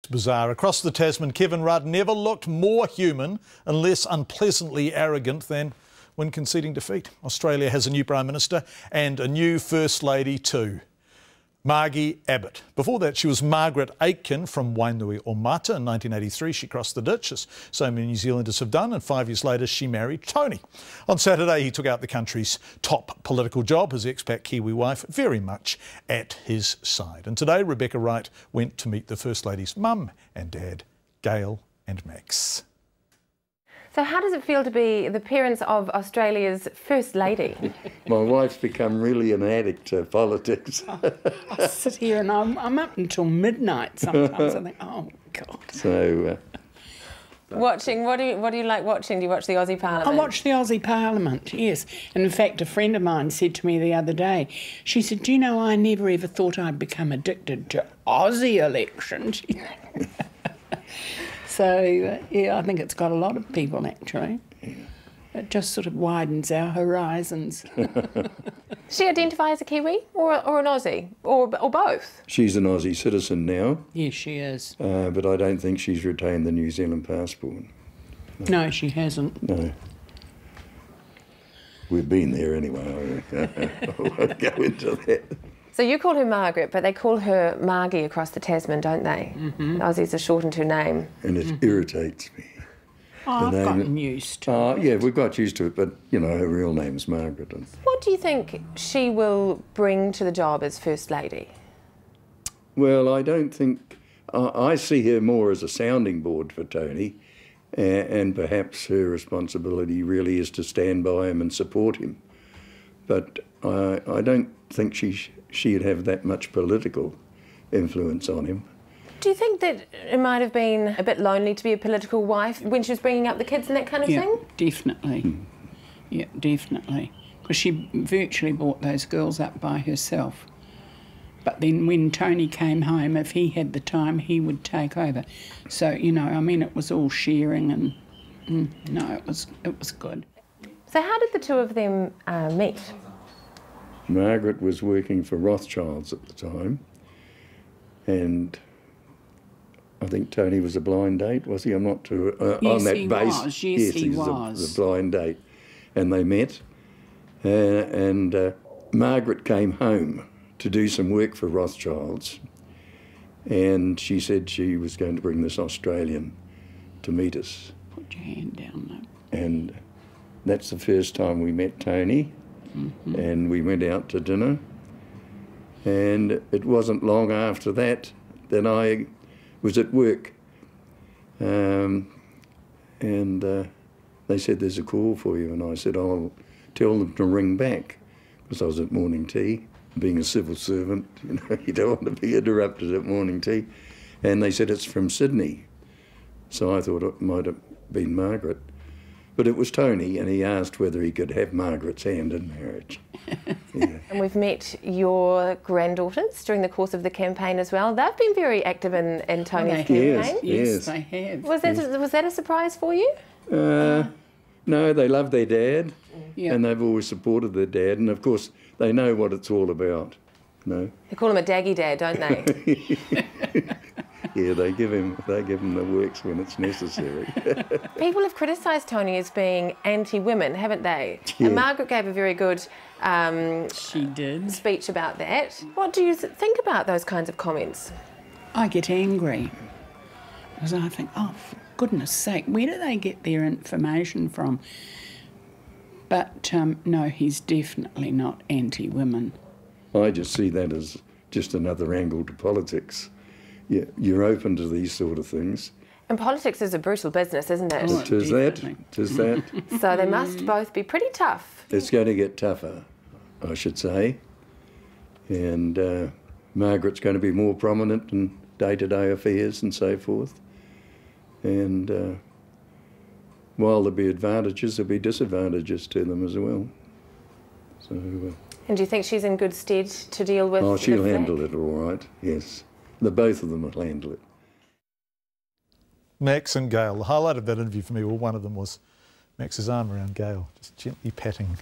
It's bizarre. Across the Tasman, Kevin Rudd never looked more human and less unpleasantly arrogant than when conceding defeat. Australia has a new Prime Minister and a new First Lady too. Margie Abbott. Before that, she was Margaret Aitken from Wainuiomata. In 1983, she crossed the ditch, as so many New Zealanders have done, and 5 years later, she married Tony. On Saturday, he took out the country's top political job, his expat Kiwi wife, very much at his side. And today, Rebecca Wright went to meet the First Lady's mum and dad, Gail and Max. So how does it feel to be the parents of Australia's First Lady? My wife's become really an addict to politics. I sit here and I'm up until midnight sometimes. I think, oh, God. So... Watching, what do you like watching? Do you watch the Aussie Parliament? I watch the Aussie Parliament, yes. And in fact, a friend of mine said to me the other day, she said, do you know, I never ever thought I'd become addicted to Aussie elections. So, yeah, I think it's got a lot of people, actually. It just sort of widens our horizons. She identify as a Kiwi or an Aussie? Or both? She's an Aussie citizen now. Yes, she is. But I don't think she's retained the New Zealand passport. No, she hasn't. No. We've been there anyway. I won't go into that. So you call her Margaret, but they call her Margie across the Tasman, don't they? Mm-hmm. The Aussies have shortened her name. And it irritates me. Oh, I've gotten used to it. Yeah, we've got used to it, but, you know, her real name's Margaret. What do you think she will bring to the job as First Lady? Well, I don't think... I see her more as a sounding board for Tony, and perhaps her responsibility really is to stand by him and support him. But I don't think she'd have that much political influence on him. Do you think that it might have been a bit lonely to be a political wife when she was bringing up the kids and that kind of thing? Definitely. Yeah, definitely. Because she virtually brought those girls up by herself. But then when Tony came home, if he had the time, he would take over. So, you know, I mean, it was all sharing and, no, it was good. So how did the two of them meet? Margaret was working for Rothschilds at the time, and I think Tony was a blind date, was he? I'm not too... yes, on that he base. was. Yes, he was. The blind date. And they met, and Margaret came home to do some work for Rothschilds, and she said she was going to bring this Australian to meet us. Put your hand down, though. And that's the first time we met Tony. Mm-hmm. And we went out to dinner, and it wasn't long after that I was at work, and they said, there's a call for you, and I said, I'll tell them to ring back, because I was at morning tea. Being a civil servant, you know, you don't want to be interrupted at morning tea. And they said, it's from Sydney. So I thought it might have been Margaret. But it was Tony, and he asked whether he could have Margaret's hand in marriage. Yeah. And we've met your granddaughters during the course of the campaign as well. They've been very active in Tony's campaign. Yes, they have. Was that a surprise for you? No, they love their dad, and they've always supported their dad, and of course they know what it's all about. No. They call him a daggy dad, don't they? Yeah, they give him the works when it's necessary. People have criticised Tony as being anti-women, haven't they? Yeah. And Margaret gave a very good she did. Speech about that. What do you think about those kinds of comments? I get angry because I think, oh, for goodness sake, where do they get their information from? But no, he's definitely not anti-women. I just see that as just another angle to politics. Yeah, you're open to these sort of things. And politics is a brutal business, isn't it? Oh, Tis that. So they must both be pretty tough. It's going to get tougher, I should say. And Margaret's going to be more prominent in day-to-day affairs and so forth. And while there'll be advantages, there'll be disadvantages to them as well. So. And do you think she's in good stead to deal with? Oh, she'll handle it all right, yes. The both of them will handle it. Max and Gail. The highlight of that interview for me, well, one of them was Max's arm around Gail, just gently patting